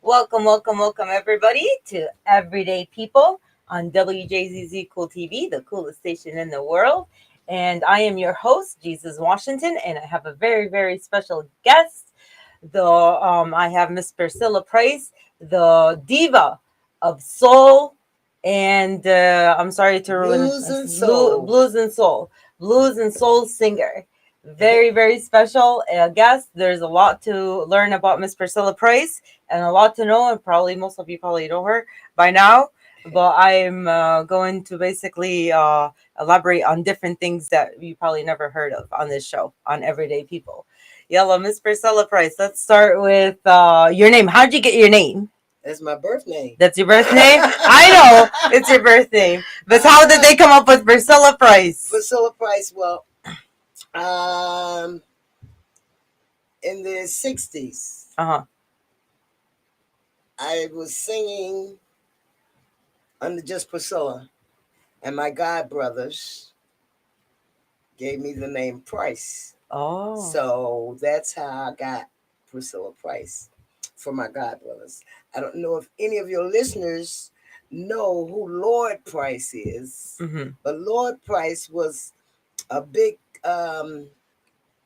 welcome, everybody, to Everyday People on WJZZ Cool TV, the coolest station in the world. And I am your host, Jesus Washington, and I have a very, very special guest. I have Miss Priscilla Price, the diva of soul, and I'm sorry to ruin blues and soul singer. Very, very special guest. There's a lot to learn about Miss Priscilla Price and a lot to know, and probably most of you probably know her by now. But I'm going to basically elaborate on different things that you probably never heard of on this show on Everyday People. Yellow, Miss Priscilla Price. Let's start with your name. How'd you get your name? That's my birth name. That's your birth name? I know it's your birth name. But how did they come up with Priscilla Price? Priscilla Price, well, in the 60s, I was singing under just Priscilla, and my god brothers gave me the name Price. Oh. So that's how I got Priscilla Price for my god brothers. I don't know if any of your listeners know who Lord Price is, but Lord Price was a big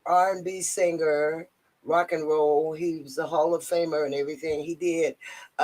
R&B singer, rock and roll. He was a Hall of Famer and everything. He did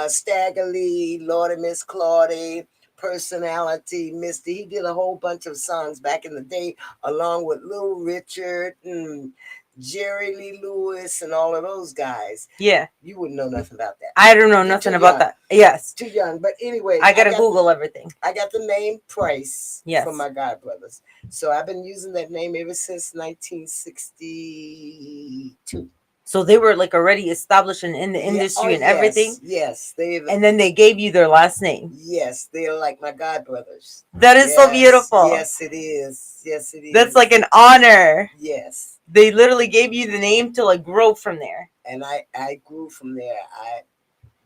Stagger Lee, Lord and Miss Claudie, Personality, Misty. He did a whole bunch of songs back in the day, along with Little Richard and Jerry Lee Lewis and all of those guys. Yeah. You wouldn't know nothing about that. I don't know nothing about that. Yes. Too young. But anyway. I gotta Google everything. I got the name Price from my god brothers. So I've been using that name ever since 1962. So they were like already established in the industry and everything? Yes. And then they gave you their last name? Yes. They're like my god brothers. That is so beautiful. Yes, it is. Yes, it is. That's like an honor. Yes. They literally gave you the name to like grow from there. And I grew from there. I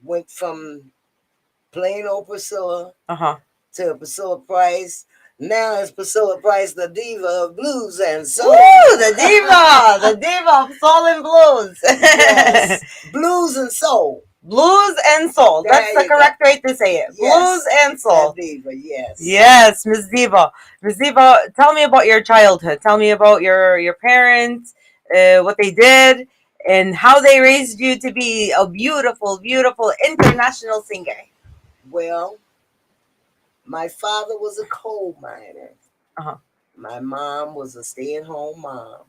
went from plain old Priscilla to Priscilla Price. Now it's Priscilla Price, the diva of blues and soul. Woo, the diva of soul and blues. Yes, blues and soul. Blues and soul. That's the correct way to say it. Yes. Blues and soul. Diva, yes. Yes, Miss Diva. Miss Diva, tell me about your childhood. Tell me about your parents, what they did, and how they raised you to be a beautiful, beautiful international singer. Well, my father was a coal miner. My mom was a stay-at-home mom.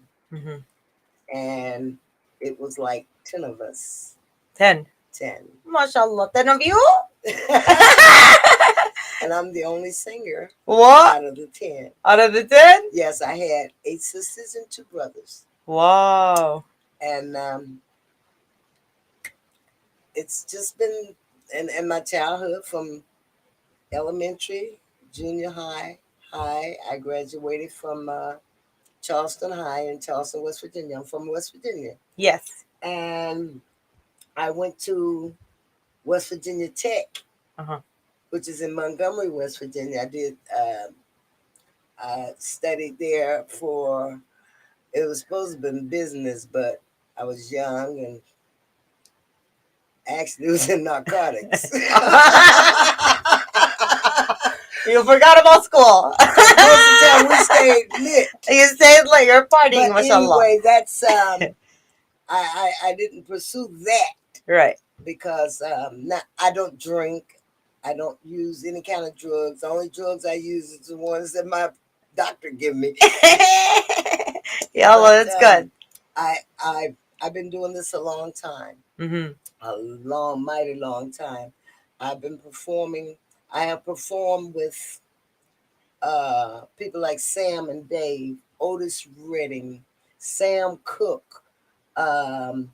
And it was like 10 of us. 10? 10. MashaAllah, 10 of you? And I'm the only singer. What? Out of the 10. Out of the 10? Yes, I had 8 sisters and 2 brothers. Wow. And it's just been in my childhood from elementary, junior high. I graduated from Charleston High in Charleston, West Virginia. I'm from West Virginia. Yes. And I went to West Virginia Tech, which is in Montgomery, West Virginia. I did studied there for, it was supposed to be business, but I was young and actually it was in narcotics. You forgot about school. Most of the time we stayed lit. You stayed lit. You're partying, but mashallah. Anyway, that's I didn't pursue that. Right. Because I don't drink. I don't use any kind of drugs. The only drugs I use is the ones that my doctor give me. Yeah, well, that's good. I've been doing this a long time. A long, mighty long time. I've been performing. I have performed with people like Sam and Dave, Otis Redding, Sam Cooke. I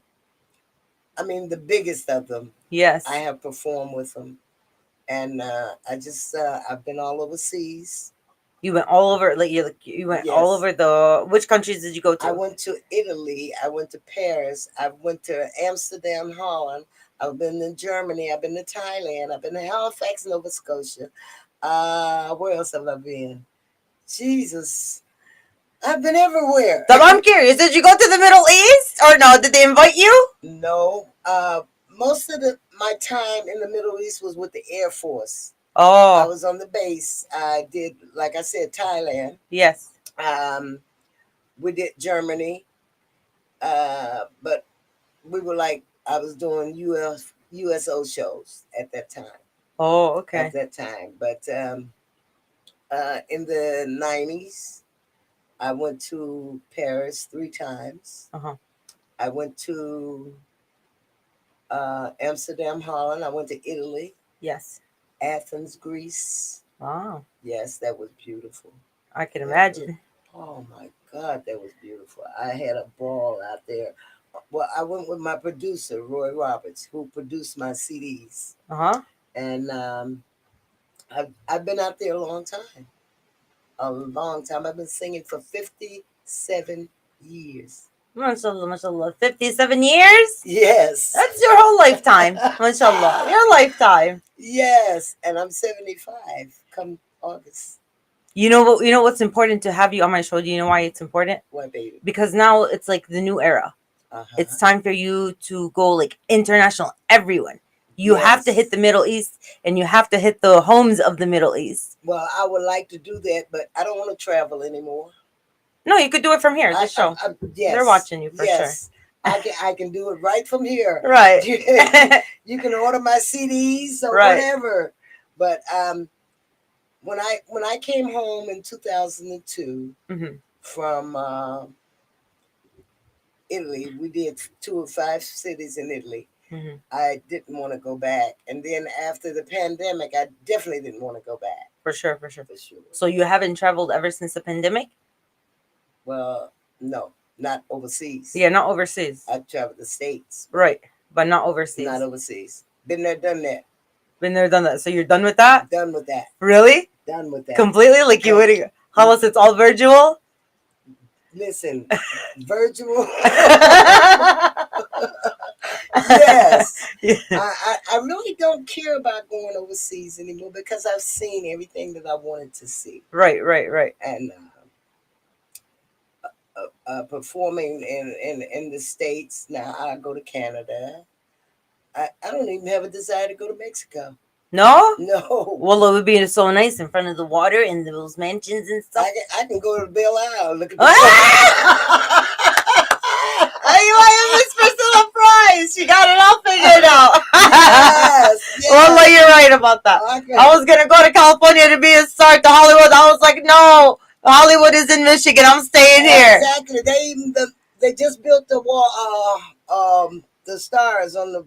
mean, the biggest of them. Yes. I have performed with them. And I've been all overseas. You went all over, like you went all over the, which countries did you go to? I went to Italy. I went to Paris. I went to Amsterdam, Holland. I've been in Germany. I've been to Thailand. I've been to Halifax, Nova Scotia. Where else have I been? Jesus. I've been everywhere. So I'm curious, did you go to the Middle East or no? Did they invite you? No. most of my time in the Middle East was with the Air Force. I Oh, was on the base. I did, like I said, Thailand. yes. Um, we did Germany, but we were like I was doing USO shows at that time. Oh, At okay. that time, but in the '90s, I went to Paris 3 times. Uh-huh. I went to Amsterdam, Holland. I went to Italy, Yes. Athens, Greece. Wow. Yes, that was beautiful. I can That was, imagine. oh my God, that was beautiful. I had a ball out there. Well, I went with my producer, Roy Roberts, who produced my CDs. Uh-huh. And I've been out there a long time. A long time. I've been singing for 57 years. Mashallah, mashallah. 57 years? Yes. That's your whole lifetime. Mashallah. Your lifetime. Yes. And I'm 75 come August. You know what's important to have you on my show? Do you know why it's important? What, baby? Because now it's like the new era. Uh-huh. It's time for you to go like international, everyone. You have to hit Yes. the Middle East and you have to hit the homes of the Middle East. Well, I would like to do that, but I don't want to travel anymore. No, you could do it from here, this show. They're Yes, watching you for sure. yes. I can do it right from here. Right. You can order my CDs or Right. whatever. But when I came home in 2002 Mhm. from Italy, we did 2 of 5 cities in Italy. Mhm. I didn't want to go back, and then after the pandemic, I definitely didn't want to go back For sure, for sure. for sure. So you haven't traveled ever since the pandemic? Well, no, not overseas. Yeah, not overseas. I traveled the states, Right. But not overseas. not overseas. Been there, done that. Been there, done that. So you're done with that? Done with that. Really? Done with that. Completely? Like you would Hollis, it's all virtual? Listen, virtual. Yes. Yeah. I really don't care about going overseas anymore because I've seen everything that I wanted to see. Right, right, right. And performing in the States, now I go to Canada. I don't even have a desire to go to Mexico. No? No. Well, it would be so nice in front of the water and those mansions and stuff. I can go to Belle Isle. Look at the I Miss Priscilla Price. She got it all figured out. Yes, yes. Well, you're right about that. Okay. I was gonna go to California to be a star to Hollywood. I was like, no, Hollywood is in Michigan. I'm staying here. Exactly. They just built the wall. The stars on the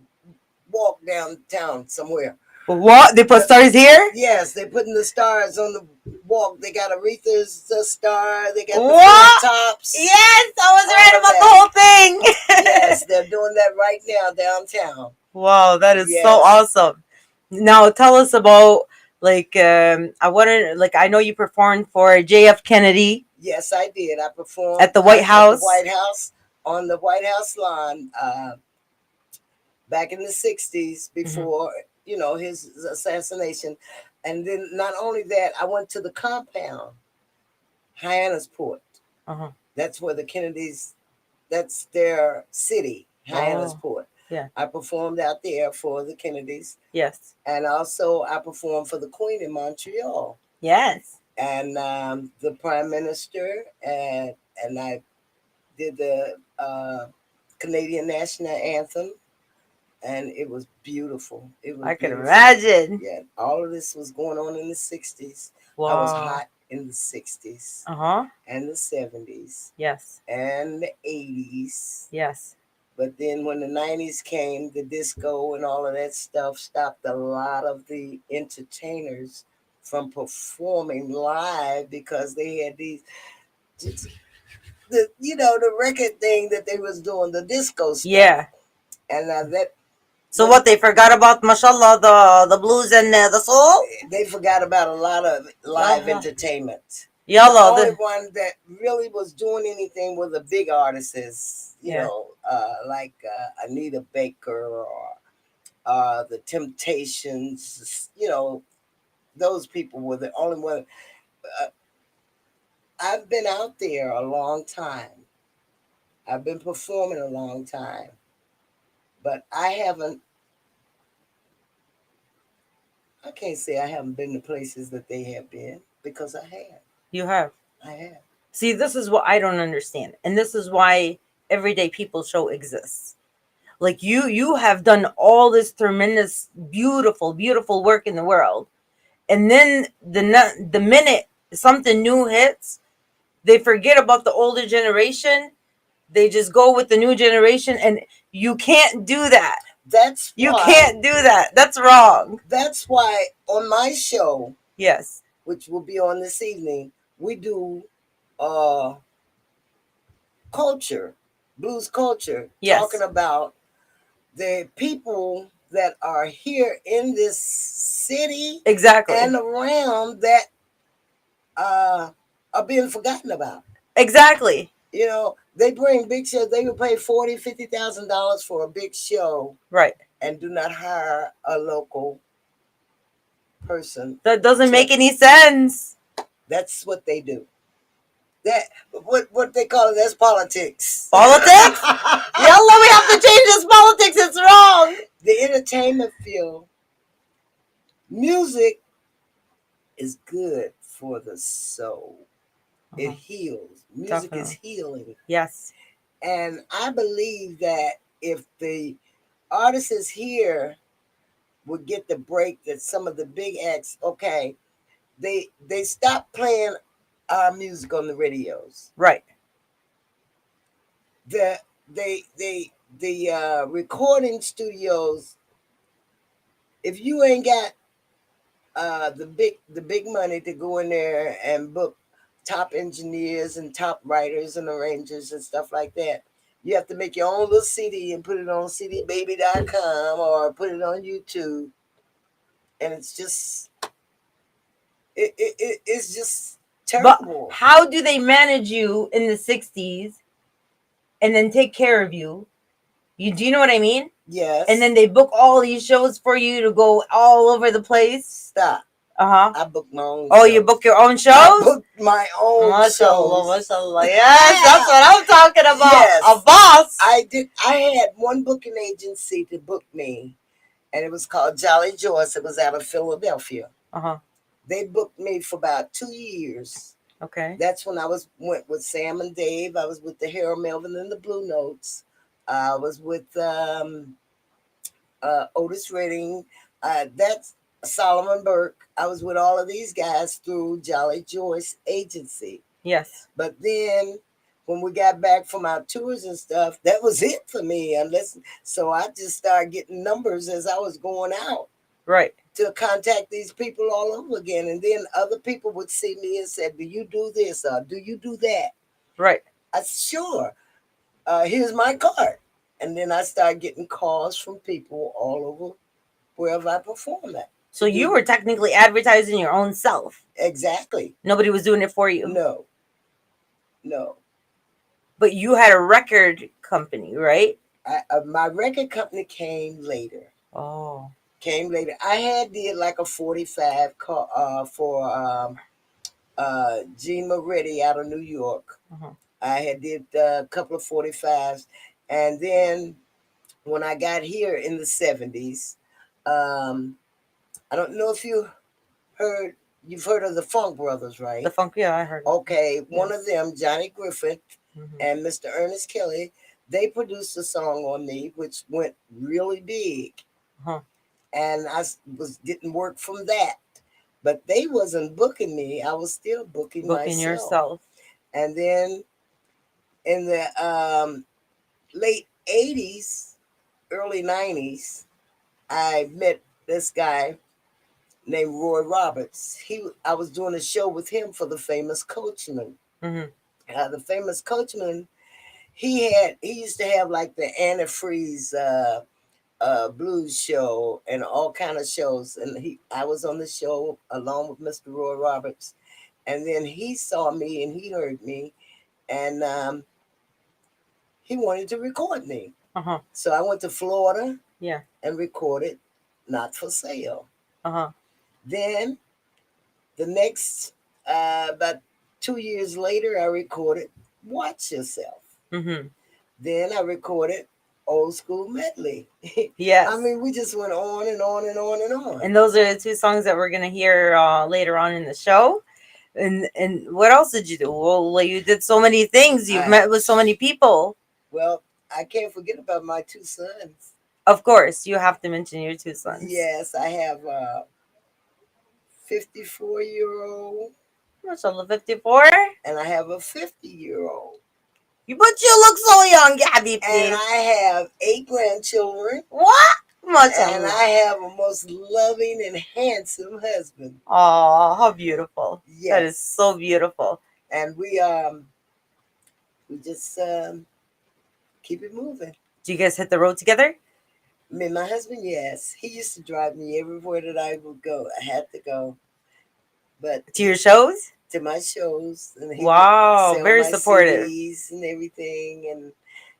walk downtown somewhere. What? They put stars here? Yes, they're putting the stars on the walk. They got Aretha's the star. They got the What? tops. Yes, I was All right of about that. the whole thing. Yes, they're doing that right now downtown. Wow, that is Yes. so awesome. Now tell us about I wanted I know you performed for JF Kennedy Yes, I did. I performed at the White House. At the White House on the White House lawn back in the '60s before his assassination, and then not only that, I went to the compound, Hyannisport. Uh-huh. That's where the Kennedys. That's their city, Hyannisport. Yeah. I performed out there for the Kennedys, Yes. and also I performed for the Queen in Montreal. Yes. And the Prime Minister, and I did the Canadian National Anthem, and it was beautiful. It was I can beautiful. imagine. Yeah, all of this was going on in the '60s. Wow. I was hot in the '60s Uh-huh. and the '70s Yes. and the '80s. Yes. But then when the '90s came, the disco and all of that stuff stopped a lot of the entertainers from performing live because they had the record thing that they was doing, the disco stuff. Yeah. And So what, they forgot about, mashallah, the blues and the soul? they forgot about a lot of live Uh-huh. entertainment. Yalla. The only one that really was doing anything was the big artists, like Anita Baker or the Temptations. Those people were the only one. I've been out there a long time. I've been performing a long time, but I haven't I can't say I haven't been to places that they have been because I have. You have. I have. See, this is what I don't understand. And this is why Everyday People Show exists. Like you have done all this tremendous, beautiful, beautiful work in the world. And then the minute something new hits, they forget about the older generation. They just go with the new generation, and you can't do that. That's You why. can't do that. That's wrong. That's why on my show, Yes. which will be on this evening, we do uh culture, blues culture, Yes. talking about the people that are here in this city Exactly. and around that are being forgotten about. Exactly. You know, they bring big shows. They would pay $40,000-$50,000 for a big show, Right. and do not hire a local person. That doesn't to- make any sense. That's what they do. That what they call it? That's politics. Politics? Yalla, we have to change this politics. It's wrong. The entertainment field, music is good for the soul. It heals. Music is Definitely. healing. Yes. And I believe that if the artists here would get the break that some of the big acts, okay, they stop playing our music on the radios. Right. The the recording studios, if you ain't got the big money to go in there and book top engineers and top writers and arrangers and stuff like that, you have to make your own little CD and put it on cdbaby.com or put it on YouTube. And it's just it's just But terrible. how do they manage you in the 60s and then take care of you? Do you know what I mean? Yes. And then they book all these shows for you to go all over the place. Stop. Uh-huh. I booked my own Oh, shows. you book your own shows? I booked my own Mashallah, shows. mashallah. Yes, that's what I'm talking about. Yes. A boss. I had one booking agency to book me, and it was called Jolly Joyce. It was out of Philadelphia. Uh-huh. They booked me for about 2 years. Okay. That's when I went with Sam and Dave. I was with the Harold Melvin and the Blue Notes. I was with Otis Redding. That's Solomon Burke. I was with all of these guys through Jolly Joyce Agency. Yes. But then when we got back from our tours and stuff, that was it for me. So I just started getting numbers as I was going out. Right. To contact these people all over again. And then other people would see me and said, do you do this or do you do that? Right. I said, sure. Here's my card. And then I started getting calls from people all over wherever I perform at. So you were technically advertising your own self. Exactly. Nobody was doing it for you. No. But you had a record company, right? My record company came later. Oh. I had did like a 45 for Gene Moretti out of New York. Uh-huh. I had did a couple of 45s, and then when I got here in the 70s, I don't know if you've heard of the Funk Brothers, right? The Funk, yeah, I heard. Okay, yes. One of them, Johnny Griffith, and Mr. Ernest Kelly, they produced a song on me which went really big. Uh-huh. And I didn't work from that. But they wasn't booking me. I was still booking myself. Yourself. And then in the late 80s, early 90s, I met this guy named Roy Roberts. I was doing a show with him for the Famous Coachman. The Famous Coachman, he used to have like the antifreeze blues show and all kind of shows, and I was on the show along with Mr. Roy Roberts, and then he saw me and he heard me, and he wanted to record me. Uh-huh. So I went to Florida, yeah, and recorded Not For Sale. Uh-huh. Then the next about 2 years later, I recorded Watch Yourself. Then I recorded Old School Medley. Yes. I mean, we just went on and on and on and on. And those are the two songs that we're gonna hear later on in the show. And what else did you do? Well, like, you did so many things. You've met with so many people. Well, I can't forget about my two sons. Of course, you have to mention your two sons. Yes, I have a 54-year-old. Mashallah, 54. And I have a 50-year-old. But you look so young, Gabby. And I have 8 grandchildren. What? Mashallah. And I have a most loving and handsome husband. Oh, how beautiful. Yes. That is so beautiful. And we just keep it moving. Do you guys hit the road together? Me and my husband, yes. He used to drive me everywhere that I would go. I had to go. But to your shows? To my shows. And he wow, very supportive. CDs and everything. And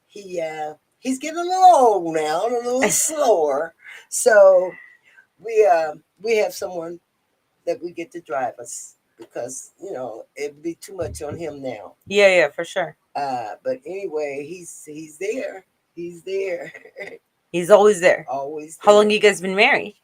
he's getting a little old now and a little slower. So we have someone that we get to drive us because, it'd be too much on him now. Yeah, for sure. But anyway, he's there. He's there. He's always there. Always there. How long you guys been married?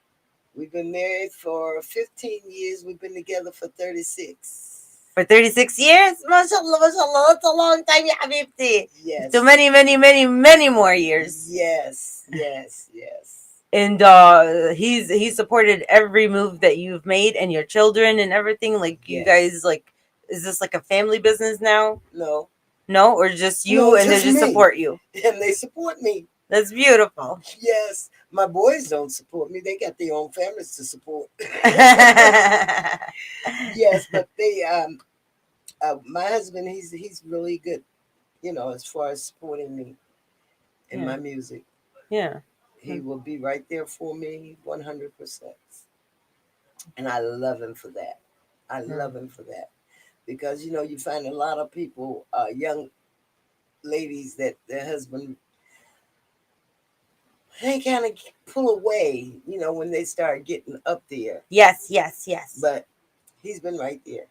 We've been married for 15 years. We've been together for 36. For 36 years? Mashallah, mashallah. That's a long time, ya habibti. Yes. So many, many, many, many more years. Yes. And he's supported every move that you've made and your children and everything. Like, you guys, like, is this like a family business now? No, or just you and they just support you? And they support me. That's beautiful. Yes. My boys don't support me. They got their own families to support. Yes, but they my husband, he's really good, as far as supporting me in my music. Yeah. He will be right there for me 100%. And I love him for that. I love him for that. Because, you find a lot of people, young ladies that their husband, they kind of pull away, when they start getting up there. Yes. But he's been right there.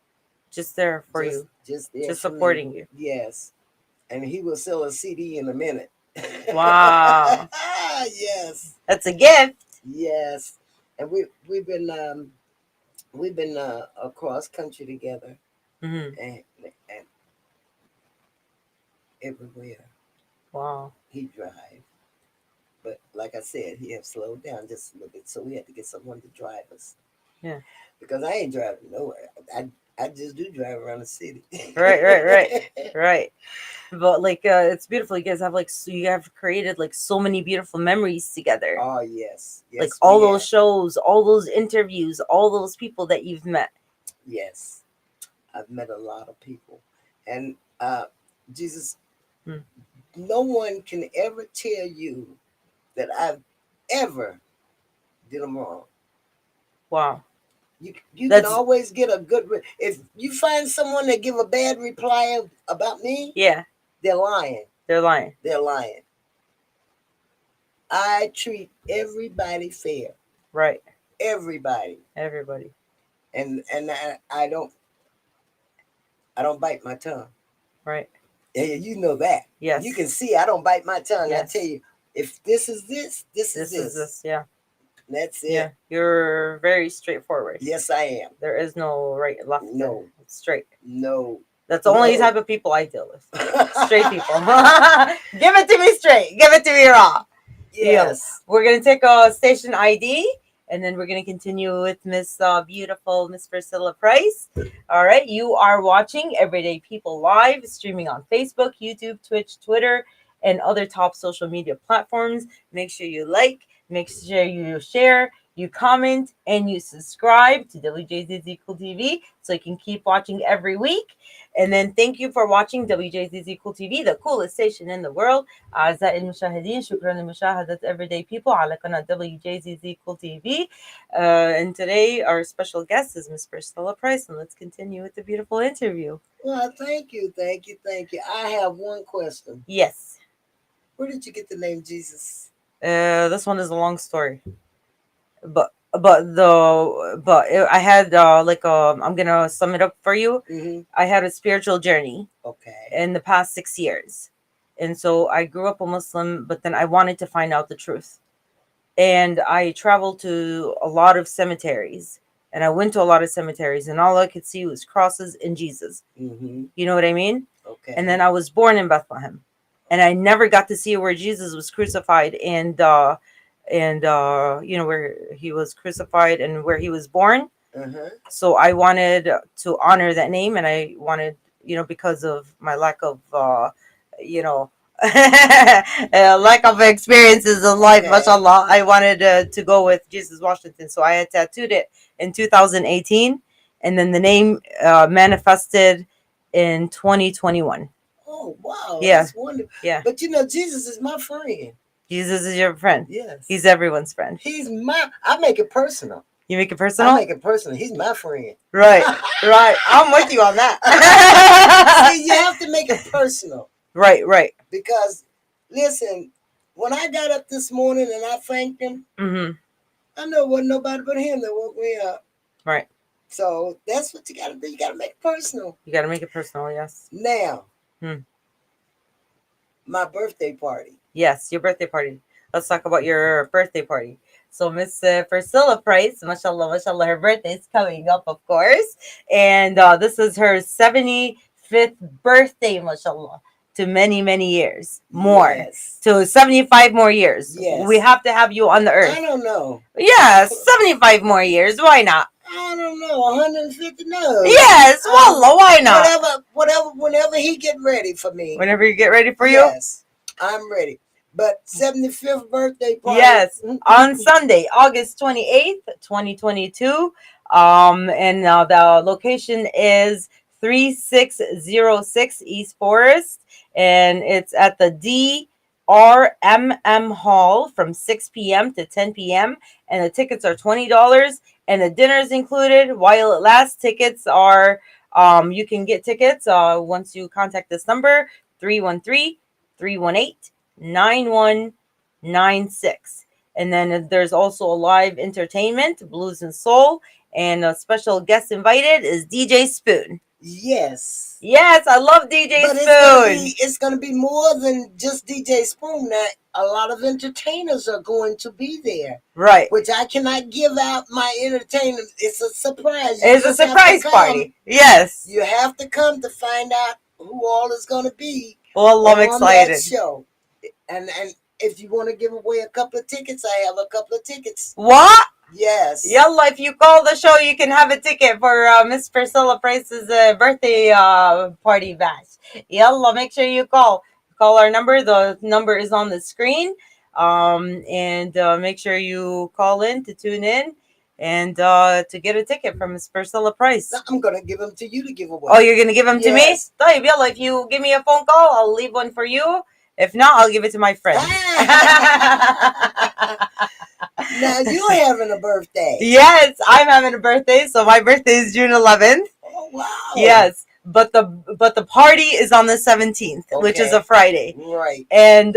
Just there for you. Just there. Just supporting you. Yes. And he will sell a CD in a minute. Wow. Yes. That's a gift. Yes. And we've been across country together. Mm-hmm. And everywhere. Wow. He drive. But like I said, he have slowed down just a little bit. So we had to get someone to drive us. Yeah. Because I ain't driving nowhere. I just do drive around the city. Right. But like it's beautiful. You guys have you have created like so many beautiful memories together. Oh yes. Like all those shows, all those interviews, all those people that you've met. Yes. I've met a lot of people. And Jesus, no one can ever tell you that I've ever did them wrong. Wow. You can always get a good... If you find someone that give a bad reply about me, they're lying. They're lying. I treat everybody fair. Right. Everybody. And I don't bite my tongue. Right. Yeah, you know that. Yes. You can see I don't bite my tongue. Yes. I tell you, if this is this is this. Yeah. That's it. Yeah. You're very straightforward. Yes, I am. There is no right and left. No. It's straight. No. That's the only type of people I deal with. Straight people. Give it to me straight. Give it to me raw. Yes. We're going to take a station ID. And then we're going to continue with Miss beautiful Miss Priscilla Price. All right. You are watching Everyday People Live, streaming on Facebook, YouTube, Twitch, Twitter, and other top social media platforms. Make sure you like, make sure you share, you comment, and you subscribe to WJZZ Cool TV so you can keep watching every week. And then thank you for watching WJZZ Cool TV, the coolest station in the world. أعزائي المشاهدين شكرا لمشاهدة Everyday People على قناة WJZZ Cool TV. And today our special guest is Miss Priscilla Price, and let's continue with the beautiful interview. Well, thank you. I have one question. Yes. Where did you get the name Jesus? This one is a long story, but I had I'm gonna sum it up for you. Mm-hmm. I had a spiritual journey. Okay. In the past 6 years, And so I grew up a Muslim, but then I wanted to find out the truth. And I traveled to a lot of cemeteries, and I went to a lot of cemeteries, and all I could see was crosses and Jesus. Mm-hmm. You know what I mean? Okay. And then I was born in Bethlehem, and I never got to see where Jesus was crucified, and you know, where he was crucified and where he was born. Uh-huh. So I wanted to honor that name, and I wanted, you know, because of my lack of you know, lack of experiences in life, Okay. mashallah, I wanted to go with Jesus Washington. So I had tattooed it in 2018, and then the name manifested in 2021. Oh wow, Yeah. that's wonderful. Yeah. But you know, Jesus is my friend. Jesus is your friend. Yes. He's everyone's friend. I make it personal. You make it personal? I make it personal. He's my friend. Right. Right. I'm with you on that. See, you have to make it personal. Right, right. Because listen, when I got up this morning and I thanked him, Mm-hmm. I know it wasn't nobody but him that woke me up. Right. So that's what you gotta do. You gotta make it personal. You got to make it personal, yes. Now, Hmm. my birthday party. Yes, your birthday party. Let's talk about your birthday party. So Miss Priscilla Price, mashallah, mashallah, her birthday is coming up, of course. And this is her 75th birthday, mashallah, to many, many years more. Yes. To 75 more years. Yes. We have to have you on the earth. I don't know. Yeah, 75 more years. Why not? I don't know. 150? No. Yes, wallah, why not? Whenever he get ready for me. Whenever you get ready for you? Yes, I'm ready. But 75th birthday party. Yes, on Sunday, August 28th, 2022. And the location is 3606 East Forest, and it's at the DRMM Hall from 6 p.m. to 10 p.m. And the tickets are $20, and the dinner is included while it lasts. Tickets are, you can get tickets once you contact this number, 313-318-9196. And then there's also a live entertainment, blues and soul, and a special guest invited is DJ Spoon. Yes. Yes, I love DJ But Spoon. it's gonna be more than just DJ Spoon. Now, a lot of entertainers are going to be there. Right. Which I cannot give out my entertainment. It's a surprise. It's a surprise party. Yes. You have to come to find out who all is gonna be. Well, I'm excited. That show. And if you want to give away a couple of tickets, I have a couple of tickets. What? Yes. Yalla, if you call the show, you can have a ticket for Miss Priscilla Price's birthday party bash. Yalla, make sure you call. Call our number. The number is on the screen. And make sure you call in to tune in and to get a ticket from Miss Priscilla Price. I'm going to give them to you to give away. Oh, you're going to give them to me? Yes. Yalla, if you give me a phone call, I'll leave one for you. If not, I'll give it to my friend. Now you're having a birthday. Yes, I'm having a birthday. So my birthday is June 11th. Oh wow. Yes, but the party is on the 17th, which is a Friday. Right. And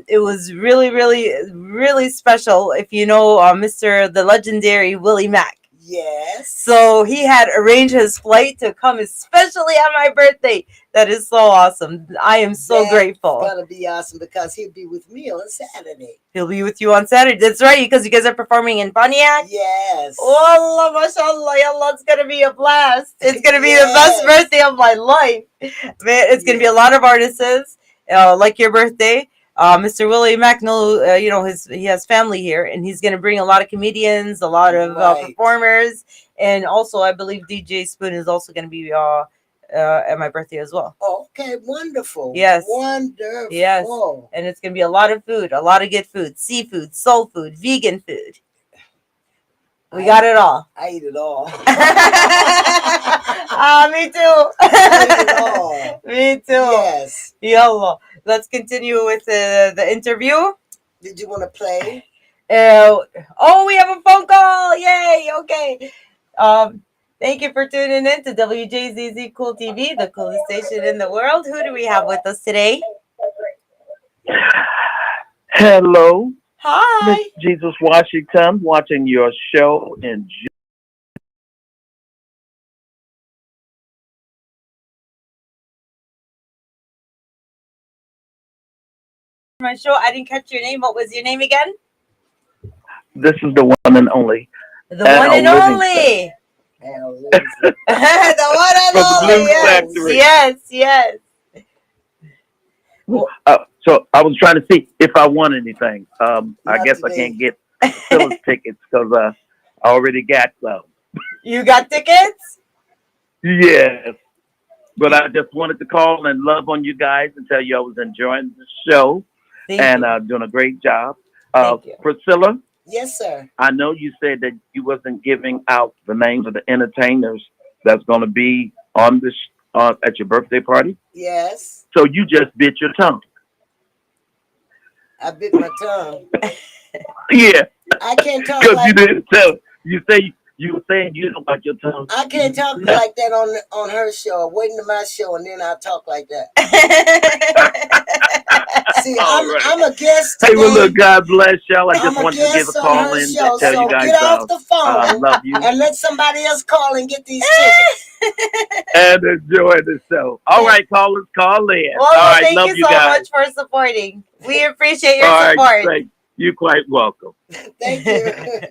it was really, really, really special. If you know the legendary Willie Mack. Yes. So he had arranged his flight to come especially on my birthday. That is so awesome. I am so grateful. It's gonna be awesome because he'll be with me on Saturday. He'll be with you on Saturday. That's right, because you guys are performing in Pontiac. Yes. Oh, mashallah, yallah, it's gonna be a blast. It's gonna be the best birthday of my life. Man, it's gonna be a lot of artists, like your birthday. Mr. Willie Mack, he has family here, and he's going to bring a lot of comedians, a lot of performers, and also I believe DJ Spoon is also going to be at my birthday as well. Okay, wonderful. Yes. Wonderful. Yes. And it's going to be a lot of food, a lot of good food, seafood, soul food, vegan food. We got it all. I eat it all. Me too. I eat it all. Me too. Yes. Yallah. Let's continue with the interview. Did you want to play? We have a phone call. Yay. Okay. Thank you for tuning in to WJZZ Cool TV, the coolest station in the world. Who do we have with us today? Hello. Hi. Miss Jesus Washington, watching your show in my show. I didn't catch your name. What was your name again? This is the one and only The one and Livingston only. Al Livingston. The one and from the only. Blues Yes, Factory. yes. So I was trying to see if I won anything. I Not guess today. I can't get Priscilla's tickets because I already got some. You got tickets? Yes. But I just wanted to call and love on you guys and tell you I was enjoying the show Thank and you. doing a great job. Thank you. Priscilla, Yes, sir. I know you said that you wasn't giving out the names of the entertainers that's going to be on this at your birthday party. Yes. So you just bit your tongue. I bit my tongue. Yeah, I can't talk because you like didn't tell. You were saying you don't like your tongue. I can't talk like that on her show. Waiting to my show, and then I talk like that. See, All right. I'm a guest Hey, today. well, look, God bless y'all. I I'm just a wanted to give a guest on call her in show, and tell so you guys get off the phone love you and let somebody else call and get these tickets. and enjoy the show. All right, callers, call in. Well, All right, thank love you you so guys. much for supporting. We appreciate your All support. right, great. You're quite welcome. Thank you.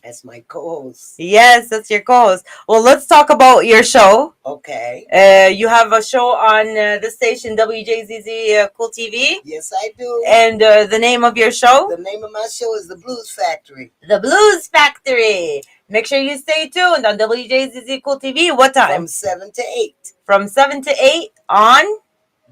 That's my co-host. Yes, that's your co-host. Well, let's talk about your show. Okay. You have a show on the station WJZZ Cool TV, Yes, I do. and the name of your show, The name of my show is The Blues Factory. The Blues Factory. Make sure you stay tuned on WJZZ Cool TV. What time? From 7 to 8. From 7 to 8 on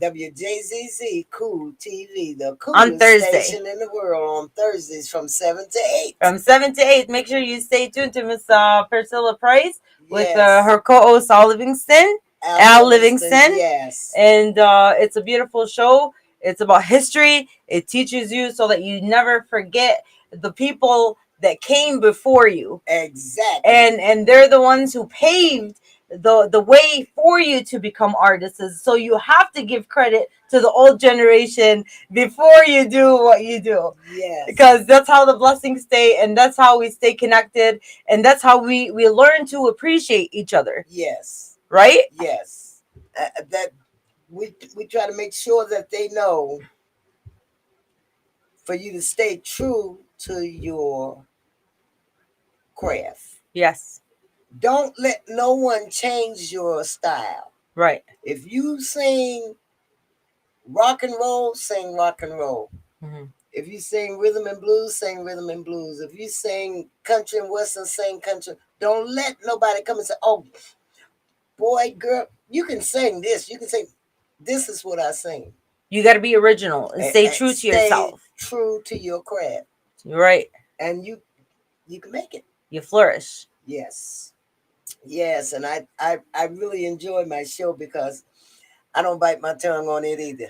WJZZ Cool TV, the On coolest Thursday. station in the world, on Thursdays from 7 to 8. From 7 to 8. Make sure you stay tuned to Miss Priscilla Price with Yes. her co-host Al Livingston. Al Livingston. Yes. And it's a beautiful show. It's about history. It teaches you so that you never forget the people that came before you. Exactly. And they're the ones who paved the way for you to become artists. So you have to give credit to the old generation before you do what you do. Yes. Because that's how the blessings stay, and that's how we stay connected, and that's how we learn to appreciate each other. Yes. Right? Yes. That we try to make sure that they know for you to stay true to your craft. Yes. Don't let no one change your style. Right. If you sing rock and roll, sing rock and roll. Mm-hmm. If you sing rhythm and blues, sing rhythm and blues. If you sing country and western, sing country. Don't let nobody come and say, oh, boy, girl, you can sing this. You can sing, this is what I sing. You got to be original and stay true to yourself. True to your craft. You're right. And you can make it. You flourish. Yes. Yes, and I really enjoy my show because I don't bite my tongue on it either.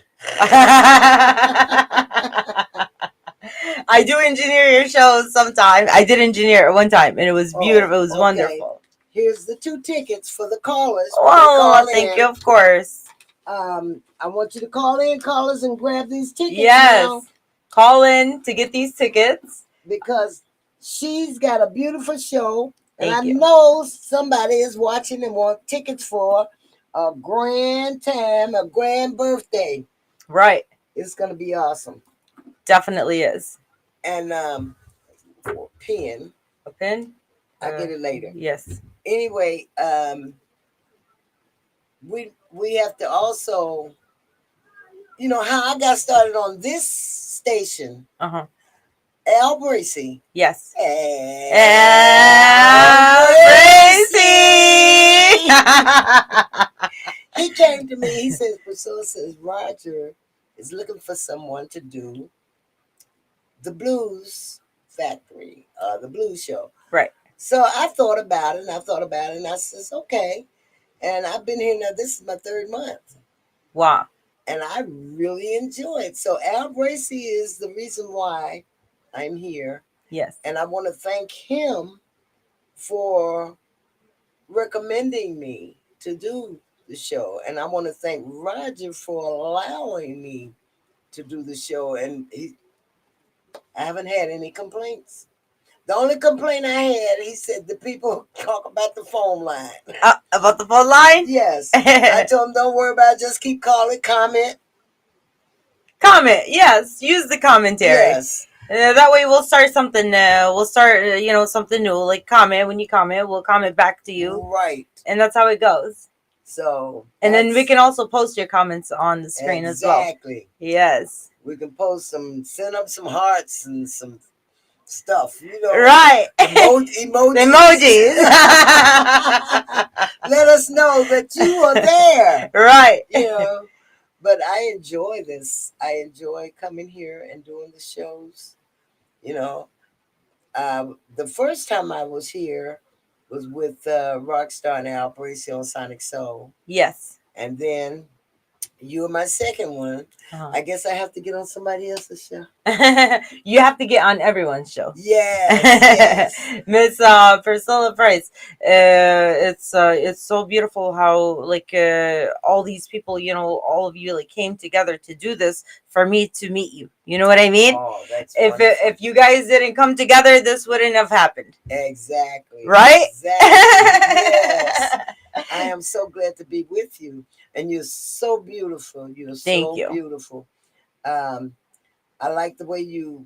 I do engineer your shows sometimes. I did engineer it one time, and it was beautiful. It was wonderful. Here's the 2 tickets for the callers. Oh, thank you, of course. I want you to call in, callers, and grab these tickets. Yes. Now, call in to get these tickets. Because she's got a beautiful show. And Thank I you. know somebody is watching and want tickets for a grand time, a grand birthday. Right. It's going to be awesome. Definitely is. And for a pin. A pin? I'll get it later. Yes. Anyway, we have to also, you know, how I got started on this station. Uh-huh. Al Bracy. Yes. Al Bracy! He came to me, he says, Priscilla says, Roger is looking for someone to do the Blues Factory, the Blues Show. Right. So I thought about it, and I says, okay. And I've been here now, this is my 3rd month. Wow. And I really enjoy it. So Al Bracy is the reason why I'm here. Yes. And I want to thank him for recommending me to do the show. And I want to thank Roger for allowing me to do the show. And I haven't had any complaints. The only complaint I had, he said, the people talk about the phone line. About the phone line? Yes. I told him, don't worry about it. Just keep calling, comment. Comment. Yes, use the commentary. Yes. That way we'll start something. We'll start, something new. Like comment when you comment, we'll comment back to you, Right. and that's how it goes. So. And then we can also post your comments on the screen as well. Exactly. Yes. We can post send up some hearts and some stuff. Right. Emojis. The emojis. Let us know that you are there. Right. But I enjoy this. I enjoy coming here and doing the shows. The first time I was here was with Rockstar now, Operación Sonic Soul. Yes. And then you were my second one. Uh-huh. I guess I have to get on somebody else's show. You have to get on everyone's show. Yes. Miss Priscilla Price. It's so beautiful how all these people, all of you came together to do this for me to meet you. You know what I mean? Oh, that's if you guys didn't come together, this wouldn't have happened. Exactly. Right? Exactly. Yes. I am so glad to be with you. And you're so beautiful. You're Thank so you. beautiful. I like the way you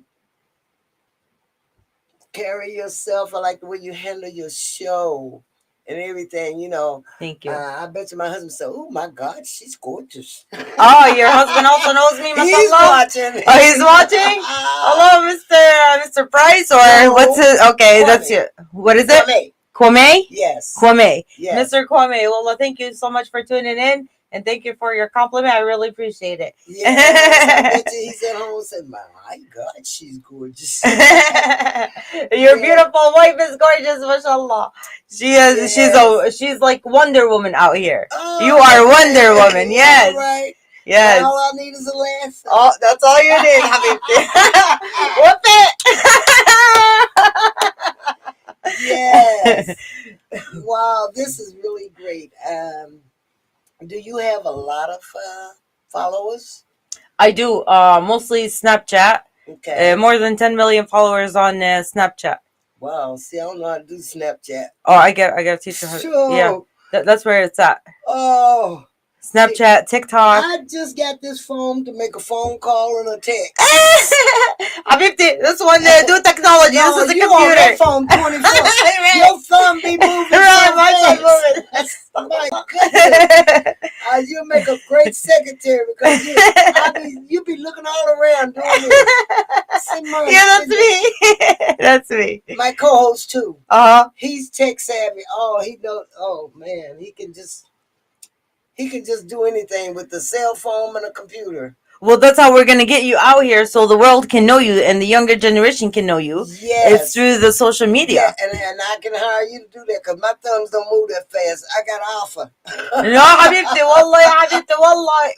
carry yourself. I like the way you handle your show and everything. Thank you. I bet you my husband said, "Oh my God, she's gorgeous." Oh, your husband also knows me. He's watching. Oh, he's watching. Hello, Mr. Price, or No, what's it? Okay, Kwame. That's you. What is it? Kwame? Yes. Kwame. Yes. Mr. Kwame. Well, thank you so much for tuning in, and thank you for your compliment. I really appreciate it. Yes, I bet you he's at home and said, "My God, she's gorgeous." Your beautiful wife is gorgeous, mashallah. She is. Yes. She's like Wonder Woman out here. Oh, You are Wonder Woman. Yes. All right. Yes. All I need is a laugh. Oh, that's all you need, Habibti. Whoop it. Yes. Wow, this is really great. Do you have a lot of followers? I do. Mostly Snapchat. Okay. More than 10 million followers on Snapchat. Wow. See, I don't know how to do Snapchat. Oh, I got to teach you how to. Sure. Yeah. That's where it's at. Oh. Snapchat, TikTok. I just got this phone to make a phone call and a text. Habibti, this one do technology. No, this is a you computer. On that phone 24. Your thumb be moving. Right, my fast. My goodness. You make a great secretary because you be looking all around doing this. Yeah, that's me. That's me. My co-host too. He's tech savvy. Oh, he knows. Oh man, he can just do anything with the cell phone and a computer. Well, that's how we're going to get you out here so the world can know you and the younger generation can know you. Yes. It's through the social media. Yeah, and I can hire you to do that because my thumbs don't move that fast. I got offer. No, Habibti, wallahi,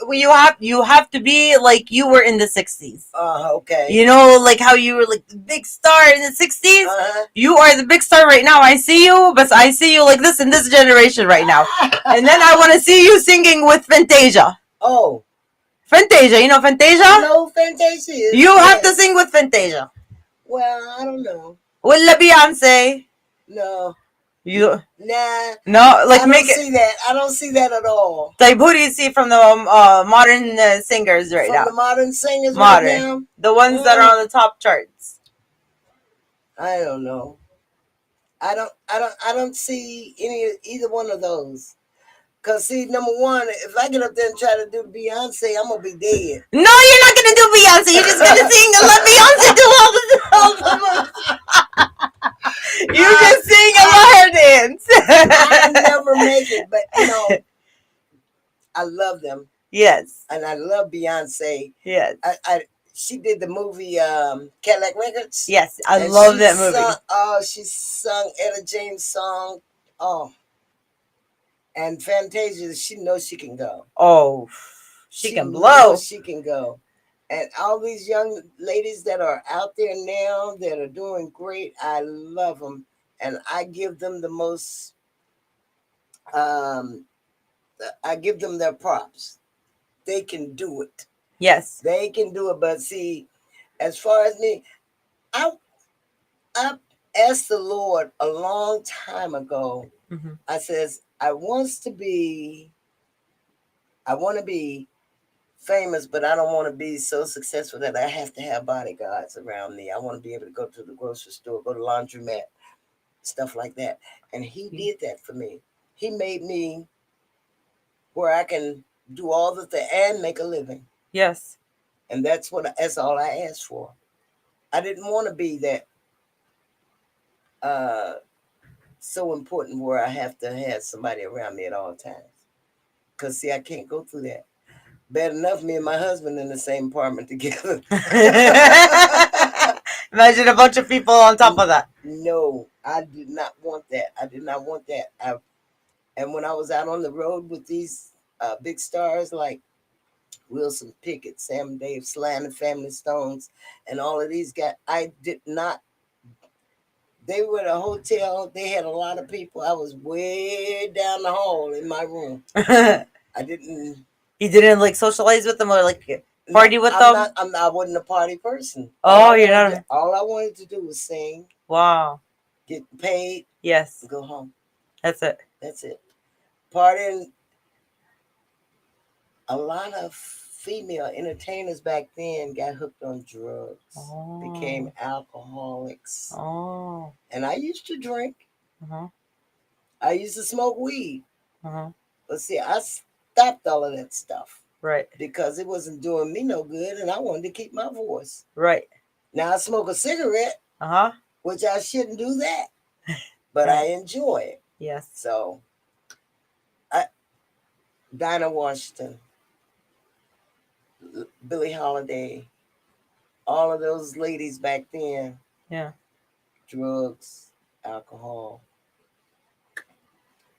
you have to be like you were in the 60s. Okay. You know, like how you were like the big star in the 60s? You are the big star right now. I see you, but I see you like this in this generation right now. And then I want to see you singing with Fantasia. Oh. Fantasia, you know Fantasia? No, Fantasia is. You have to sing with Fantasia. Well, I don't know. With Beyonce. No. You. Nah. No, like I don't see that. I don't see that at all. Like, who do you see from the modern singers right now? From the modern singers modern. Right now? The ones that are on the top charts. I don't know. I don't see either one of those. Cause see, number one, if I get up there and try to do Beyonce, I'm gonna be dead. No, you're not gonna do Beyonce. You're just gonna sing and let Beyonce do all the You can sing and let her dance. I never make it, but I love them. Yes. And I love Beyonce. Yes. She did the movie Cadillac Records. Yes, I love that movie. She sung Etta James' song. Oh. And Fantasia, she knows she can go. Oh, she can blow. She can go. And all these young ladies that are out there now that are doing great, I love them. And I give them the most, I give them their props. They can do it. Yes. They can do it. But see, as far as me, I asked the Lord a long time ago. Mm-hmm. I says, I want to be famous, but I don't want to be so successful that I have to have bodyguards around me. I want to be able to go to the grocery store, go to laundromat, stuff like that. And he did that for me. He made me where I can do all the things and make a living. Yes. And that's all I asked for. I didn't want to be that uh so important where I have to have somebody around me at all times. Cause see, I can't go through that. Bad enough me and my husband in the same apartment together. Imagine a bunch of people on top of that. No, I did not want that. I did not want that. And when I was out on the road with these big stars like Wilson Pickett, Sam Dave, Sly and the Family Stones, and all of these guys, I did not. They were at a hotel. They had a lot of people. I was way down the hall in my room. I didn't. You didn't like socialize with them or like party with them? I wasn't a party person. Oh, you're not. All I wanted to do was sing, Wow. get paid, Yes. and go home. That's it. That's it. Partying. A lot of female entertainers back then got hooked on drugs, became alcoholics. Oh. And I used to drink. Uh-huh. I used to smoke weed. Uh-huh. But see, I stopped all of that stuff. Right. Because it wasn't doing me no good and I wanted to keep my voice. Right. Now I smoke a cigarette, which I shouldn't do that. But I enjoy it. Yes. So, Dinah Washington, Billie Holiday, all of those ladies back then. Yeah. Drugs, alcohol.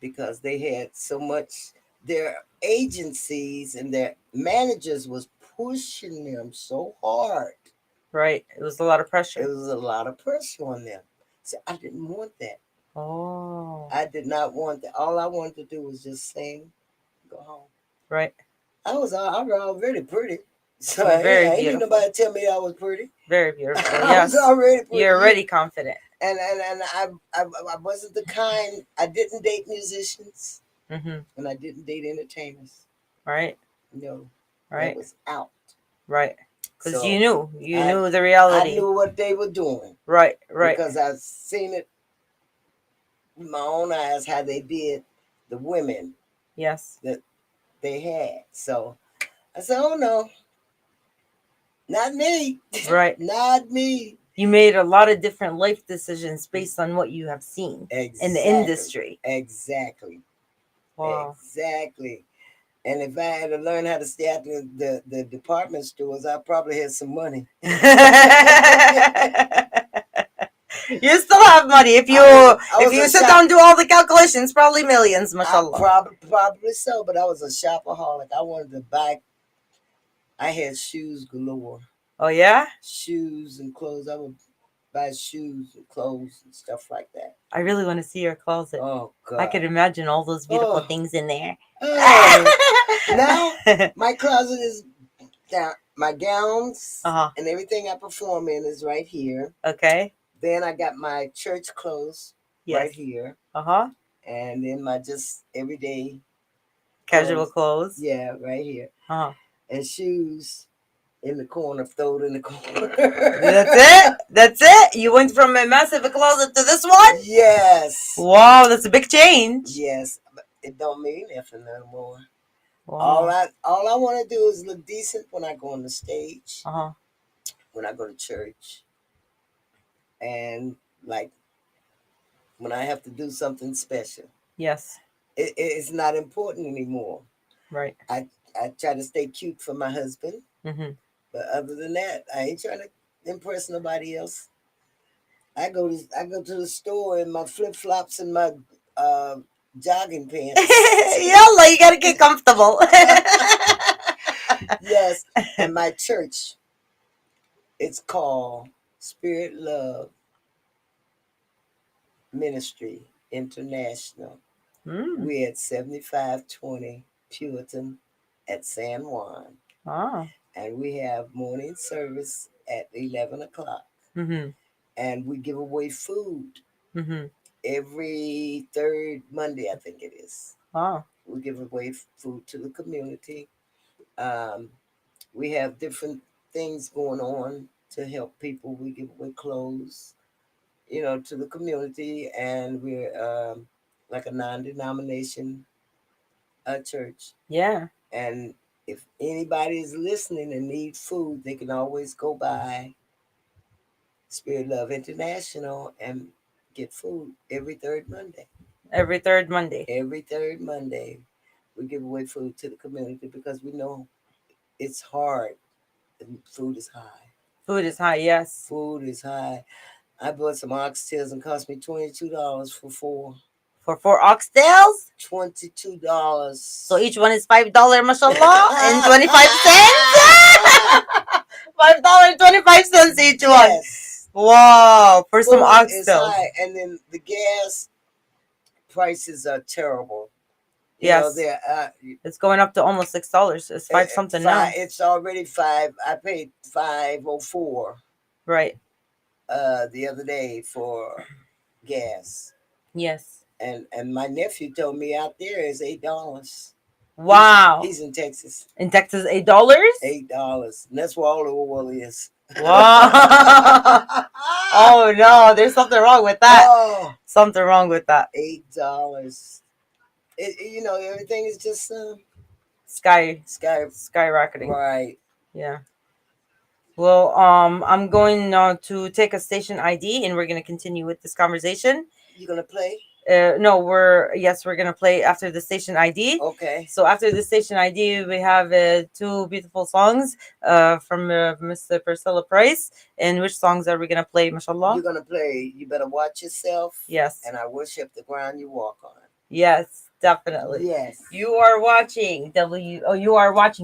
Because they had so much, their agencies and their managers was pushing them so hard. Right. It was a lot of pressure. It was a lot of pressure on them. So I didn't want that. Oh. I did not want that. All I wanted to do was just sing, go home. Right. I was already pretty. So Very ain't nobody tell me I was pretty. Very beautiful. I Yes. was already pretty. You're already confident. And I wasn't the kind. I didn't date musicians. Mm-hmm. And I didn't date entertainers. Right. No. Right. That was out. Right. Because So you knew the reality. I knew what they were doing. Right. Right. Because I've seen it with my own eyes how they did the women. Yes. That they had. So I said, oh no. Not me. Right. Not me. You made a lot of different life decisions based on what you have seen in the industry. Exactly. Wow. Exactly. And if I had to learn how to stay out the department stores, I probably had some money. You still have money if you sit down and do all the calculations, probably millions, mashallah. Probably so, but I was a shopaholic. I wanted to buy. I had shoes galore. Oh yeah? Shoes and clothes. I would buy shoes and clothes and stuff like that. I really want to see your closet. Oh God! I could imagine all those beautiful things in there. Now my closet is down. My gowns and everything I perform in is right here. Okay. Then I got my church clothes right here. And then my just everyday casual clothes. Yeah, right here. And shoes in the corner, throw it in the corner. That's it? You went from a massive closet to this one? Yes. Wow, that's a big change. Yes. But it don't mean nothing no more. Wow. All I want to do is look decent when I go on the stage. When I go to church. And like when I have to do something special. Yes. It's not important anymore. Right. I try to stay cute for my husband. Mm-hmm. But other than that, I ain't trying to impress nobody else. I go to the store in my flip flops and my jogging pants. Yalla, you gotta get comfortable. Yes, and my church. It's called Spirit Love Ministry International. We're at 7520 Puritan at San Juan. And we have morning service at 11 o'clock. And we give away food every third Monday, I think it is. We give away food to the community. We have different things going on to help people. We give away clothes, to the community, and we're like a non-denomination church. Yeah. And if anybody is listening and need food, they can always go by Spirit Love International and get food every third Monday. Every third Monday. Every third Monday, we give away food to the community because we know it's hard. Food is high. Food is high, yes. Food is high. I bought some oxtails and cost me $22 for 4. For 4 oxtails? $22. So each one is $5, mashallah, and 25 cents? $5.25 each one. Yes. Wow, for some Food is oxtails. high. And then the gas prices are terrible. Yes. It's going up to almost $6. It's 5 something now. It's already 5. I paid $5.04. Right. The other day for gas. Yes. And my nephew told me out there is $8. Wow. He's in Texas. In Texas, $8? $8. And that's where all the oil is. Wow. Oh no, there's something wrong with that. Oh, Something wrong with that. $8. Everything is just skyrocketing. Right. Yeah. Well, I'm going to take a station ID, and we're going to continue with this conversation. You gonna play? No, we're gonna play after the station ID. Okay. So after the station ID, we have 2 beautiful songs from Mr. Priscilla Price. And which songs are we gonna play, mashallah? You're gonna play You Better Watch Yourself. Yes. And I Worship the Ground You Walk On. Yes, definitely. Yes. You are watching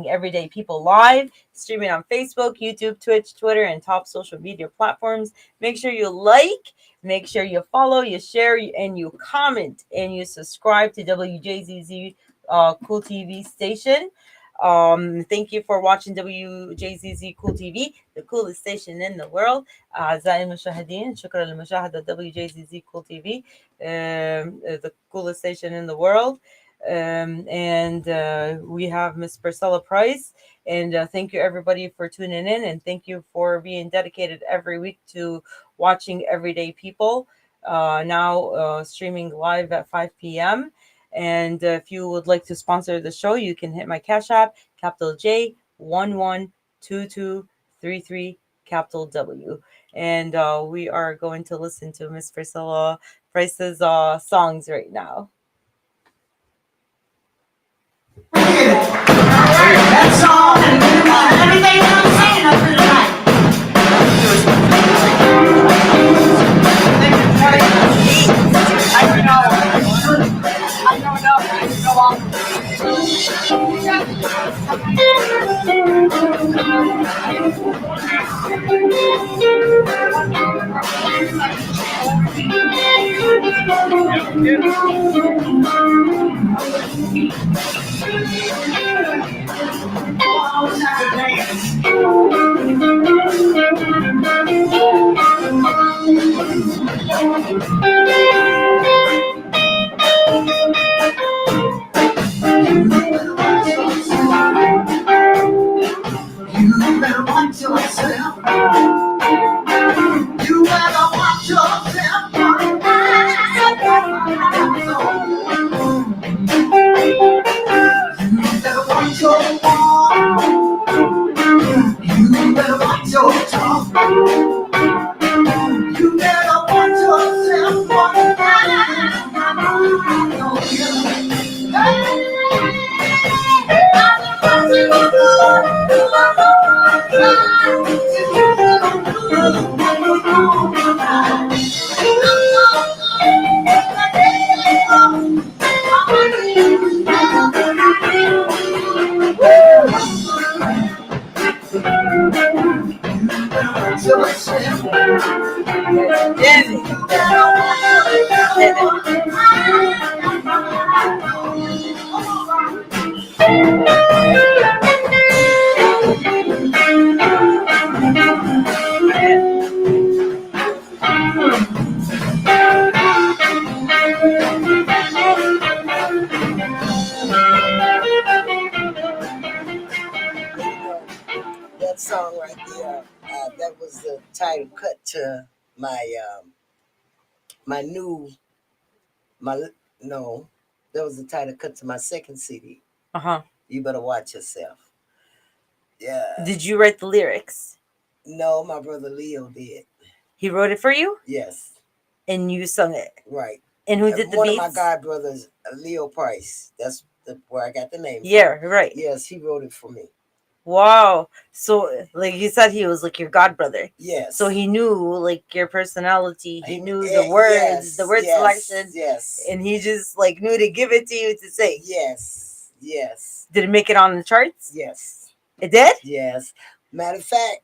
Everyday People Live, streaming on Facebook, YouTube, Twitch, Twitter, and top social media platforms. Make sure you like, make sure you follow, you share, and you comment, and you subscribe to WJZZ Cool TV station. Thank you for watching WJZZ Cool TV, the coolest station in the world. أعزائي المشاهدين شكرا للمشاهدة WJZZ Cool TV, the coolest station in the world. And we have Miss Priscilla Price. And thank you everybody for tuning in, and thank you for being dedicated every week to watching Everyday People. Now streaming live at 5 p.m. And if you would like to sponsor the show, you can hit my Cash App, capital J 112233 capital W. And we are going to listen to Miss Priscilla Price's songs right now. That's all. Everything I'm saying up to tonight. You better watch yourself. title cut to my my new my no, there was a title cut to my second CD. Uh-huh. You better watch yourself. Yeah. Did you write the lyrics? No, my brother Leo did. He wrote it for you, Yes, and you sung it. right. And who did the One of my beats? god brothers, Leo Price. That's where I got the name Yeah, from. right. Yes, he wrote it for me. Wow. So, like you said, he was like your god brother. Yes. So he knew like your personality. He knew the words, the word selection, Yes. and he just like knew to give it to you to sing. Yes. Yes. Did it make it on the charts? Yes. It did. Yes. Matter of fact,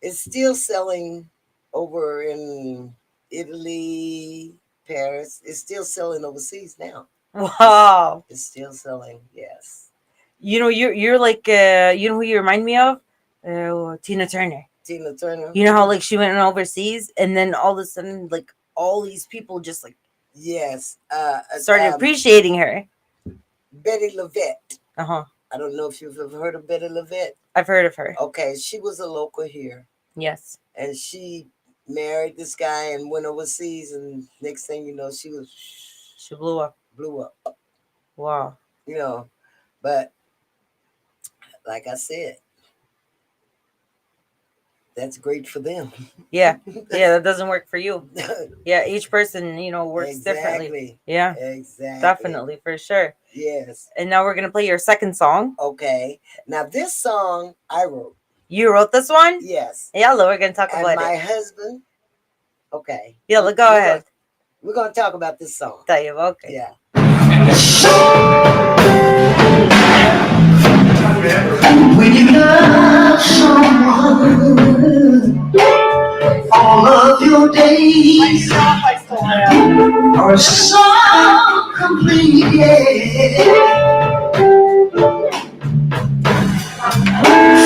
it's still selling over in Italy, Paris. It's still selling overseas now. Wow. It's still selling. Yes. You know, you're like you know who you remind me of? Tina Turner. Tina Turner. You know how like she went overseas, and then all of a sudden, like all these people just like Yes. started appreciating her. Betty LaVette. Uh-huh. I don't know if you've ever heard of Betty LaVette. I've heard of her. Okay, she was a local here, Yes. and she married this guy and went overseas, and next thing you know, she blew up. blew up. Wow. You know, but like I said, that's great for them. Yeah. Yeah, that doesn't work for you. Yeah, each person, you know, works differently. Yeah. Exactly. Definitely, for sure. Yes. And now we're gonna play your second song. Okay. Now this song I wrote. You wrote this one? Yes. Yeah, we're gonna talk And about my it. husband. Okay. Yeah, go ahead. We're gonna talk about this song. Tayyip, okay. Yeah. When you love someone, all of your days are so complete.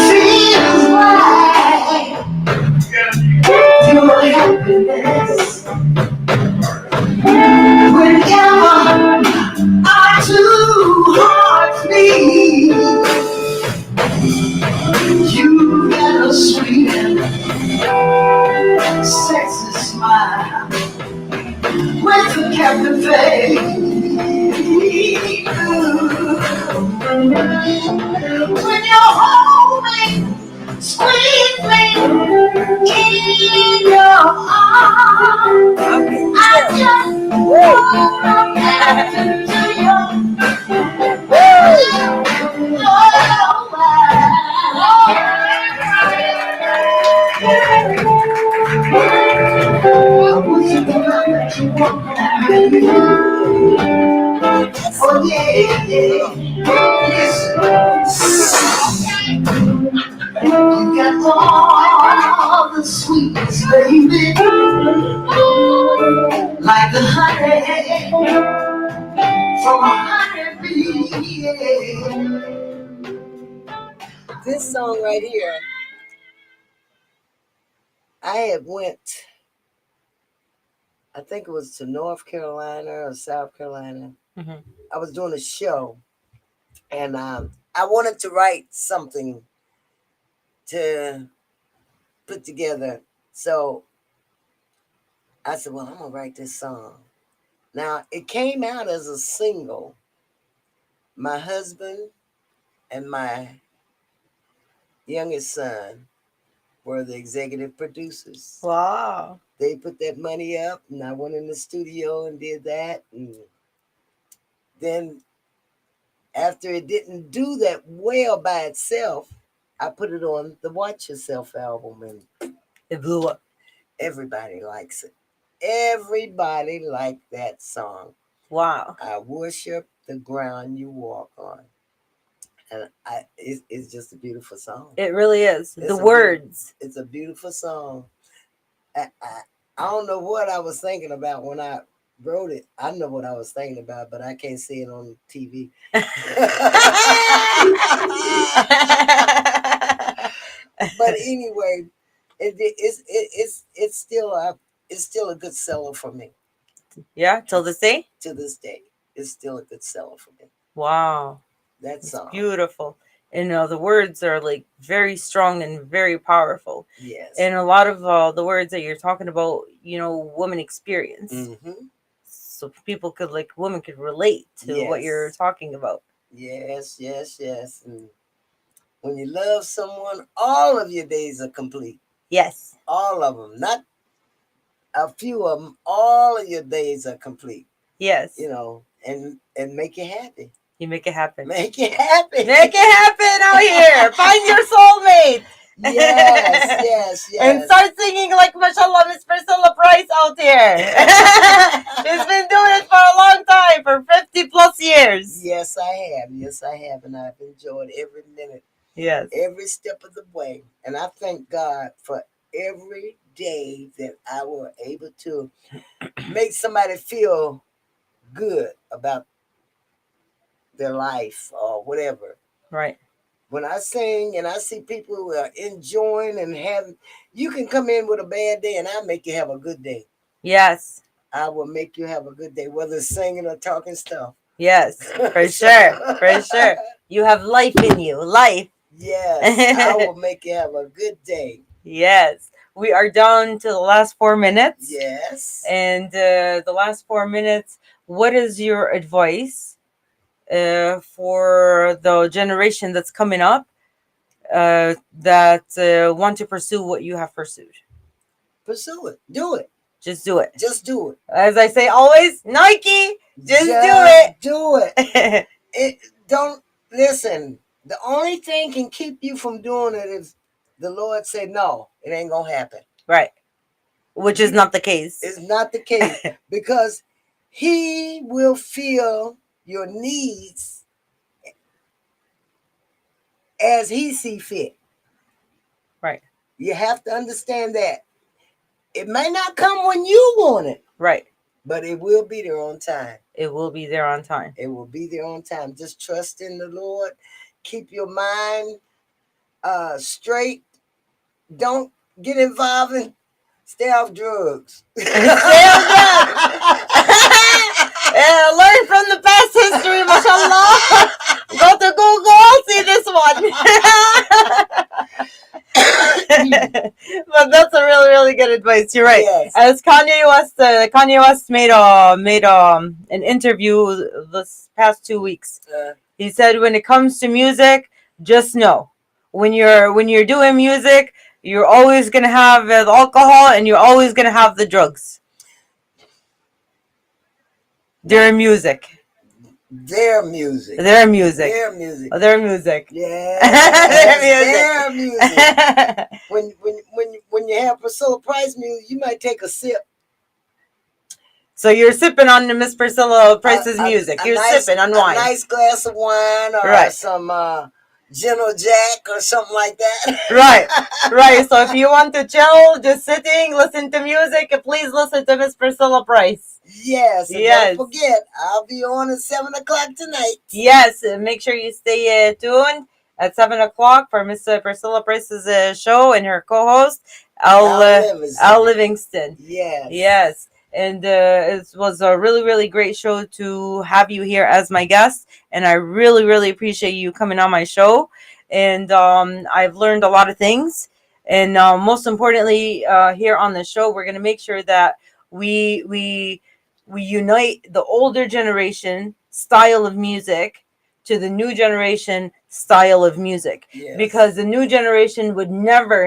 Feels like your happiness whenever our two hearts meet. You got a sweet and sexy smile with a captain face. When you hold me, squeeze me in your arms, I just wanna get to you. Oh yeah, yeah. Listen, you got all the sweetness, baby, like the honey from a honeybee. Yeah. This song right here, I had went, I think it was to North Carolina or South Carolina. Mm-hmm. I was doing a show, and I wanted to write something to put together. So I said, well, I'm gonna write this song. Now it came out as a single. My husband and my youngest son were the executive producers. Wow. They put that money up, and I went in the studio and did that. And then after it didn't do that well by itself, I put it on the Watch Yourself album, and It blew up. everybody likes it. Everybody liked that song. Wow. I worship the ground you walk on. And it's just a beautiful song. It really is. It's The a words. It's a beautiful song. I don't know what I was thinking about when I wrote it. I know what I was thinking about, but I can't see it on TV. But anyway, it's still a good seller for me. Yeah, till this day? To this day, it's still a good seller for me. Wow. That It's song. beautiful. And the words are like very strong and very powerful. Yes. And a lot of the words that you're talking about, women experience. Mm-hmm. So people could women could relate to what you're Yes. talking about. Yes, yes, yes. And when you love someone, all of your days are complete. Yes. All of them. Not a few of them. All of your days are complete. Yes. And make you happy. You make it happen. Make it happy. Make it happen out here. Find your soulmate. Yes, yes, yes. And start singing like mashallah, Miss Priscilla Price out here. She's been doing it for a long time, for 50 plus years. Yes, I have. Yes, I have. And I've enjoyed every minute. Yes. Every step of the way. And I thank God for every day that I was able to make somebody feel good about their life or whatever. Right. When I sing and I see people who are enjoying and having, you can come in with a bad day and I'll make you have a good day. Yes. I will make you have a good day, whether it's singing or talking stuff. Yes, for sure. For sure. You have life in you. Life. Yes, I will make you have a good day. Yes. We are down to the last 4 minutes. Yes. And the last 4 minutes, what is your advice for the generation that's coming up that want to pursue what you have pursued? Pursue it. Do it. Just do it. Just do it. As I say always, Nike, just do it. Do it. Don't listen. The only thing can keep you from doing it is the Lord say no, it ain't gonna happen. Right. Which is not the case. It's not the case because He will fill your needs as He see fit. Right. You have to understand that. It may not come when you want it. Right. But it will be there on time. It will be there on time. It will be there on time. Just trust in the Lord. Keep your mind straight. Don't get involved in stay off drugs. Stay off drugs. Learn from the past history, mashallah. Go to Google, see this one. But that's a really, really good advice. You're right. Yes. As Kanye West made an interview this past 2 weeks. He said, when it comes to music, just know when you're doing music, you're always gonna have the alcohol and you're always gonna have the drugs during music. Their music. Their music. Their music. Their music. Yeah. Their music. When you have Priscilla Price music, you might take a sip. So you're sipping on the Miss Priscilla Price's music. You're sipping on wine. A nice glass of wine or some gin or jack or something like that. Right. So if you want to chill, just sitting, listen to music, and please listen to Miss Priscilla Price. Yes. Don't forget, I'll be on at 7 o'clock tonight. Yes. Make sure you stay tuned at 7 o'clock for Miss Priscilla Price's show and her co-host, Al Livingston. Yes. And it was a really, really great show to have you here as my guest. And I really, really appreciate you coming on my show. And I've learned a lot of things. And most importantly, here on the show, we're going to make sure that we unite the older generation style of music to the new generation style of music. Yes. Because the new generation would never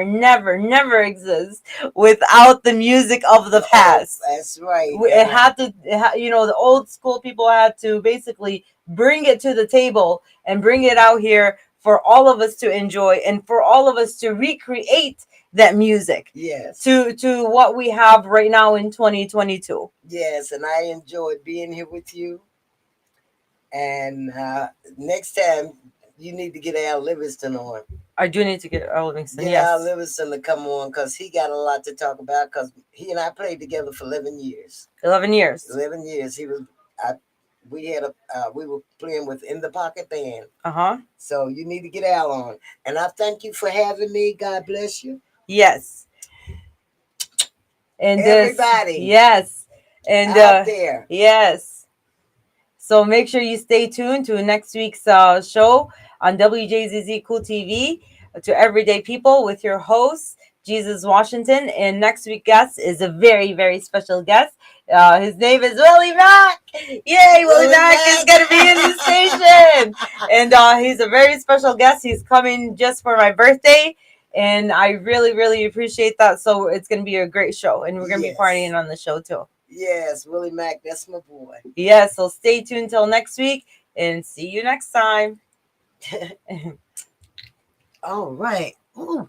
exist without the music of the past. That's right. It had to, the old school people had to basically bring it to the table and bring it out here for all of us to enjoy and for all of us to recreate that music. Yes. To what we have right now in 2022. Yes, and I enjoyed being here with you. And next time, you need to get Al Livingston on. I do need to get Al Livingston. Get yes. Al Livingston to come on because he got a lot to talk about. Because he and I played together for 11 years. 11 years. 11 years. He was. We were playing with In the Pocket Band. So you need to get Al on. And I thank you for having me. God bless you. Yes. And everybody. Yes. And out there. Yes. So make sure you stay tuned to next week's show on WJZZ Cool TV to Everyday People with your host, Jesus Washington. And next week's guest is a very, very special guest. His name is Willie Mack. Yay, Willie Mack is going to be in the station. And he's a very special guest. He's coming just for my birthday. And I really, really appreciate that. So it's going to be a great show. And we're going to be partying on the show too. Yes, Willie Mack, that's my boy. Yeah, so stay tuned till next week and see you next time. All right. Ooh.